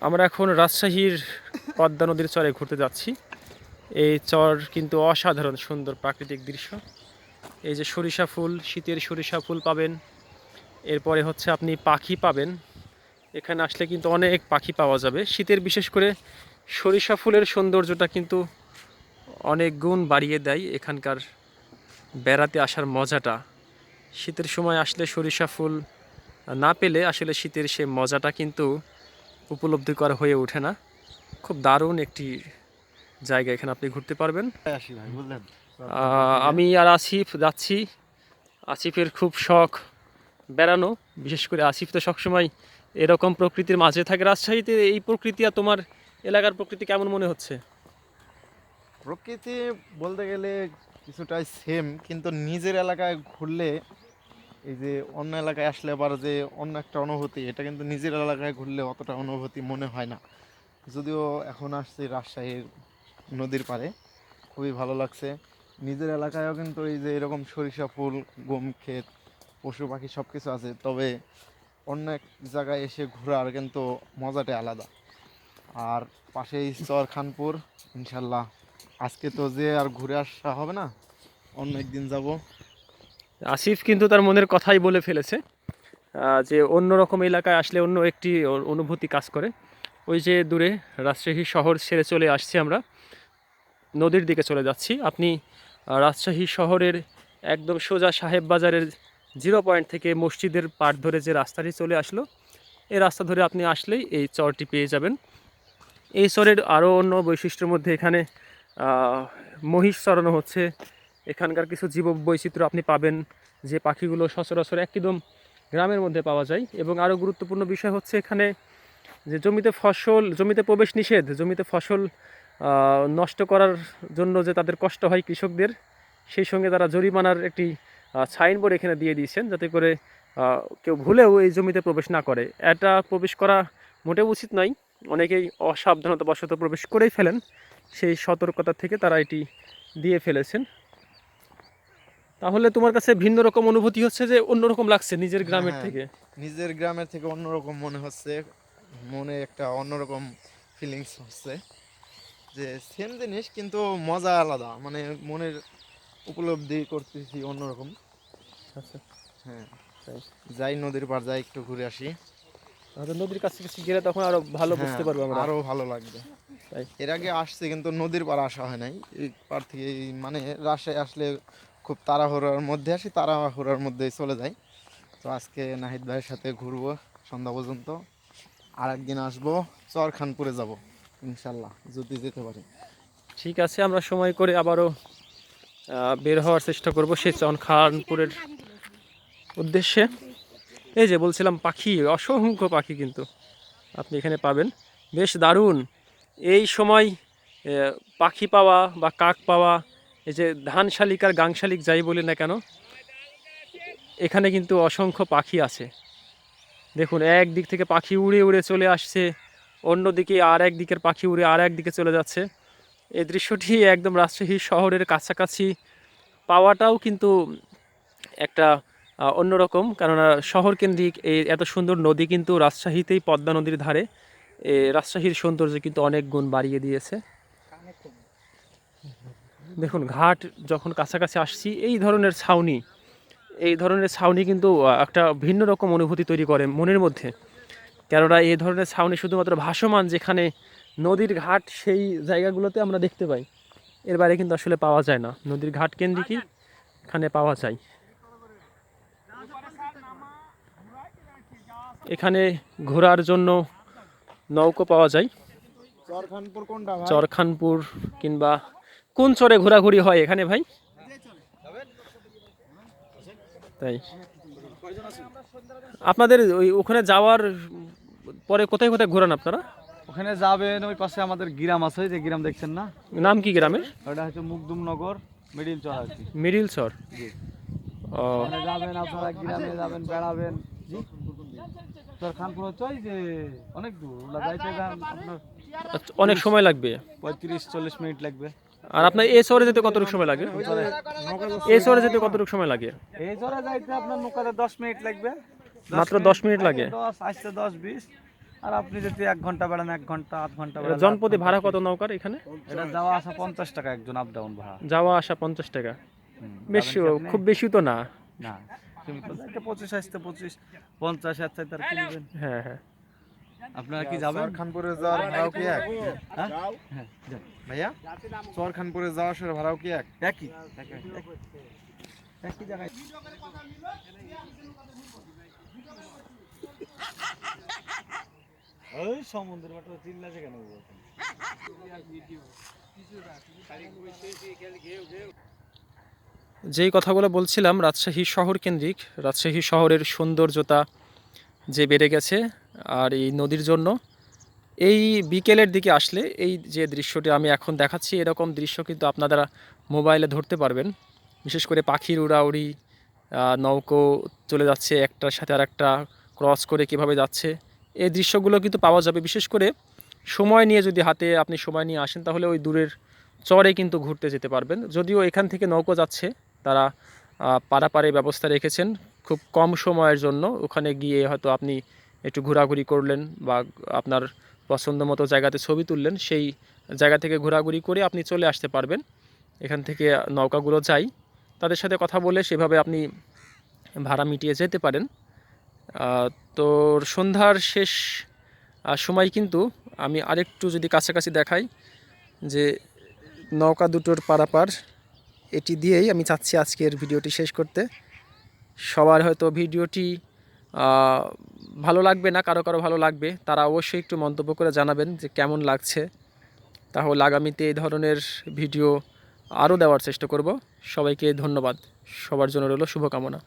আমরা এখন রাজশাহীর পদ্মা নদীর চরে ঘুরতে যাচ্ছি। এই চর কিন্তু অসাধারণ সুন্দর প্রাকৃতিক দৃশ্য। এই যে সরিষা ফুল, শীতের সরিষা ফুল পাবেন। এরপরে হচ্ছে আপনি পাখি পাবেন। এখানে আসলে কিন্তু অনেক পাখি পাওয়া যাবে। শীতের বিশেষ করে সরিষা ফুলের সৌন্দর্যটা কিন্তু অনেক গুণ বাড়িয়ে দেয় এখানকার বেড়াতে আসার মজাটা। শীতের সময় আসলে সরিষা ফুল না পেলে আসলে শীতের সে মজাটা কিন্তু উপলব্ধি করা হয়ে ওঠে না। খুব দারুণ একটি জায়গা, এখানে আপনি ঘুরতে পারবেন। আসি ভাই বুঝলেন। আমি আর আসিফ যাচ্ছি। আসিফের খুব শখ বেড়ানো, বিশেষ করে আসিফ তো সবসময় এরকম প্রকৃতির মাঝে থাকে। রাজশাহীতে এই প্রকৃতি আর তোমার এলাকার প্রকৃতি কেমন মনে হচ্ছে? প্রকৃতি বলতে গেলে কিছুটাই সেম, কিন্তু নিজের এলাকায় ঘুরলে এই যে অন্য এলাকায় আসলে আবার যে অন্য একটা অনুভূতি, এটা কিন্তু নিজের এলাকায় ঘুরলে অতটা অনুভূতি মনে হয় না। যদিও এখন আসছি রাজশাহীর নদীর পাড়ে, খুবই ভালো লাগছে। নিজের এলাকায়ও কিন্তু এই যে এরকম সরিষা ফুল, গম ক্ষেত, পশু পাখি সব কিছু আছে, তবে অন্য এক জায়গায় এসে ঘোরার কিন্তু মজাটাই আলাদা। আর পাশেই চর খানপুর, ইনশাল্লাহ আজকে তো যে আর ঘুরে আসা হবে না, অন্য একদিন যাব। আসিফ কিন্তু তার মনের কথাই বলে ফেলেছে, যে অন্যরকম এলাকায় আসলে অন্য একটি অনুভূতি কাজ করে। ওই যে দূরে রাজশাহী শহর ছেড়ে চলে আসছি আমরা, নদীর দিকে চলে যাচ্ছি। আপনি রাজশাহী শহরের একদম সোজা সাহেব বাজারের 0 পয়েন্ট থেকে মসজিদের পাড় ধরে যে রাস্তাটি চলে আসলো, এই রাস্তা ধরে আপনি আসলেই এই চরটি পেয়ে যাবেন। এই চরের আরও অন্য বৈশিষ্ট্যের মধ্যে এখানে মহিষ চরানো হচ্ছে। এখানকার কিছু জীব বৈচিত্র্য আপনি পাবেন, যে পাখিগুলো সচরাচর একদম গ্রামের মধ্যে পাওয়া যায়। এবং আরও গুরুত্বপূর্ণ বিষয় হচ্ছে এখানে যে জমিতে প্রবেশ নিষেধ, জমিতে ফসল নষ্ট করার জন্য যে তাদের কষ্ট হয় কৃষকদের, সেই সঙ্গে তারা জরিমানার একটি সাইনবোর্ড এখানে দিয়ে দিয়েছেন, যাতে করে কেউ ভুলেও এই জমিতে প্রবেশ না করে। এটা প্রবেশ করা মোটেও উচিত নয়। অনেকেই অসাবধানতাবশত প্রবেশ করেই ফেলেন, সেই সতর্কতা থেকে তারা এটি দিয়ে ফেলেছেন। তাহলে তোমার কাছে ভিন্ন রকম অনুভূতি হচ্ছে, যে অন্যরকম লাগছে নিজের হ্যাঁ, গ্রামের হ্যাঁ, থেকে। নিজের গ্রামের থেকে অন্যরকম মনে হচ্ছে, মনে একটা অন্যরকম ফিলিংস হচ্ছে, যে সেম জিনিস কিন্তু মজা আলাদা, মানে মনের উপলব্ধি করতেছি অন্যরকম। আচ্ছা, হ্যাঁ, তাই। যাই নদীর পাড় যাই, একটু ঘুরে আসি। তাহলে নদীর কাছে কাছে গেলে তখন আরো ভালো হ্যাঁ, বুঝতে পারবো আমরা। আরো ভালো লাগবে। তাই। এর আগে আসছে কিন্তু নদীর পাড় আসা হয় নাই। এই পাড় থেকে মানে রাজশাহী আসলে খুব তাড়াহুড়োর মধ্যে আসি, তাড়াহুড়োর মধ্যেই চলে যাই। তো আজকে নাহিদ ভাইয়ের সাথে ঘুরবো সন্ধ্যা পর্যন্ত, আর একদিন আসবো, চরখানপুরে যাব ইনশাল্লাহ, যদি যেতে পারি। ঠিক আছে, আমরা সময় করে আবারও বের হওয়ার চেষ্টা করব সেই খানপুরের উদ্দেশ্যে। এই যে বলছিলাম, পাখি, অসংখ্য পাখি কিন্তু আপনি এখানে পাবেন। বেশ দারুণ এই সময় পাখি পাওয়া বা কাক পাওয়া। এই যে ধান শালিক আর গাং শালিক যাই বলি না কেন, এখানে কিন্তু অসংখ্য পাখি আছে। দেখুন, এক দিক থেকে পাখি উড়ে উড়ে চলে আসছে, অন্যদিকে আর এক দিকের পাখি উড়ে আর এক দিকে চলে যাচ্ছে। এই দৃশ্যটি একদম রাজশাহী শহরের কাছাকাছি পাওয়াটাও কিন্তু একটা অন্যরকম, কেননা শহর কেন্দ্রিক এই এত সুন্দর নদী কিন্তু রাজশাহীতেই, পদ্মা নদীর ধারে রাজশাহীর সৌন্দর্য কিন্তু অনেক গুণ বাড়িয়ে দিয়েছে। দেখুন, ঘাট যখন কাছাকাছি আসছি, এই ধরনের ছাউনি কিন্তু একটা ভিন্ন রকম অনুভূতি তৈরি করে মনের মধ্যে। কেননা এই ধরনের ছাউনি শুধুমাত্র ভাসমান যেখানে নদীর ঘাট, সেই জায়গাগুলোতে আমরা দেখতে পাই। এর বাইরে কিন্তু আসলে পাওয়া যায় না, নদীর ঘাট কেন্দ্রিকই এখানে পাওয়া যায়। এখানে ঘোরার জন্য নৌকো পাওয়া যায়। চরখানপুর কোনটা ভাই? চরখানপুর কিংবা কোন চরে ঘোরাঘুরি হয় এখানে ভাই? তাই। আপনাদের ওখানে যাওয়ার পরে কোথায় কোথায় ঘোরান আপনারা? ওখানে যাবেন, ওই পাশে আমাদের গ্রাম আছে, যে গ্রাম দেখছেন না, নাম কি গ্রামের? ওটা হচ্ছে মুকদুমনগর মিডিল চর আর কি। মিডিল চর। জি, ও ওখানে যাবেন, আপনারা গ্রামে যাবেন, বেড়াবেন। জি, তোর খানপুর হচ্ছে ওই যে অনেক দূর, ওগুলা যাইতে যান আপনার আচ্ছা, অনেক সময় লাগবে। 35-40 মিনিট লাগবে। আর আপনার এই শহরে যেতে কতটুকু সময় লাগে? এই শহরে যেতে কতটুকু সময় লাগে? এই চরে যাইতে আপনার নৌকাতে 10 মিনিট লাগবে। মাত্র 10 মিনিট লাগে? 10 আসছে 10-20। আর আপনি যদি 1 ঘন্টা বেড়ান, 1 ঘন্টা, আধ ঘন্টা এটা বেড়ালে জনপদে 8 ভাড়া ঘন্টা কত নৌকার এখানে? এটা যাওয়া আসা 50 টাকা একজন আপ ডাউন ভাড়া। যাওয়া আসা 50 টাকা, বেশি, যাবেন কি আপনি? খুব বেশি তো না। না, সীমিত একটা 25 আসতে 25 50 এর চাইতে আর কি নেবেন? হ্যাঁ হ্যাঁ। আপনারা কি যাবেন? খানপুরে যাওয়ার ভাড়াও কি এক হ্যাঁ? হ্যাঁ, যান। ভাইয়া? খানপুরে যাওয়া আসার ভাড়াও কি এক? একই একই জায়গায়। ওই সমুদ্রের মাঠে চিল্লাছে কেন বলছেন? যেই কথাগুলো বলছিলাম রাজশাহী শহর কেন্দ্রিক, রাজশাহী শহরের সৌন্দর্যতা যে বেড়ে গেছে আর এই নদীর জন্য, এই বিকেলের দিকে আসলে এই যে দৃশ্যটি আমি এখন দেখাচ্ছি এরকম দৃশ্য কিন্তু আপনারা মোবাইলে ধরতে পারবেন। বিশেষ করে পাখির উড়াউড়ি, নৌকো চলে যাচ্ছে একটার সাথে আর একটা ক্রস করে কিভাবে যাচ্ছে, এই দৃশ্যগুলো কিন্তু পাওয়া যাবে। বিশেষ করে সময় নিয়ে যদি হাতে আপনি সময় নিয়ে আসেন তাহলে ওই দূরের চরে কিন্তু ঘুরতে যেতে পারবেন। যদিও এখান থেকে নৌকো যাচ্ছে, তারা পারাপারের ব্যবস্থা রেখেছেন খুব কম সময়ের জন্য। ওখানে গিয়ে হয়তো আপনি একটু ঘোরাঘুরি করলেন বা আপনার পছন্দ মতো জায়গাতে ছবি তুললেন, সেই জায়গা থেকে ঘোরাঘুরি করে আপনি চলে আসতে পারবেন। এখান থেকে নৌকাগুলো যায়, তাদের সাথে কথা বলে সেভাবে আপনি ভাড়া মিটিয়ে যেতে পারেন। তো সন্ধ্যার শেষ সময় কিন্তু আমি আরেকটু যদি কাছাকাছি দেখাই, যে নৌকা দুটোর পারাপার, এটি দিয়েই আমি চাচ্ছি আজকের ভিডিওটি শেষ করতে। সবার হয়তো ভিডিওটি ভালো লাগবে না, কারো কারো ভালো লাগবে, তারা অবশ্যই একটু মন্তব্য করে জানাবেন যে কেমন লাগছে। তাহলে আগামীতে এই ধরনের ভিডিও আরও দেওয়ার চেষ্টা করব। সবাইকে ধন্যবাদ, সবার জন্য রইল শুভকামনা।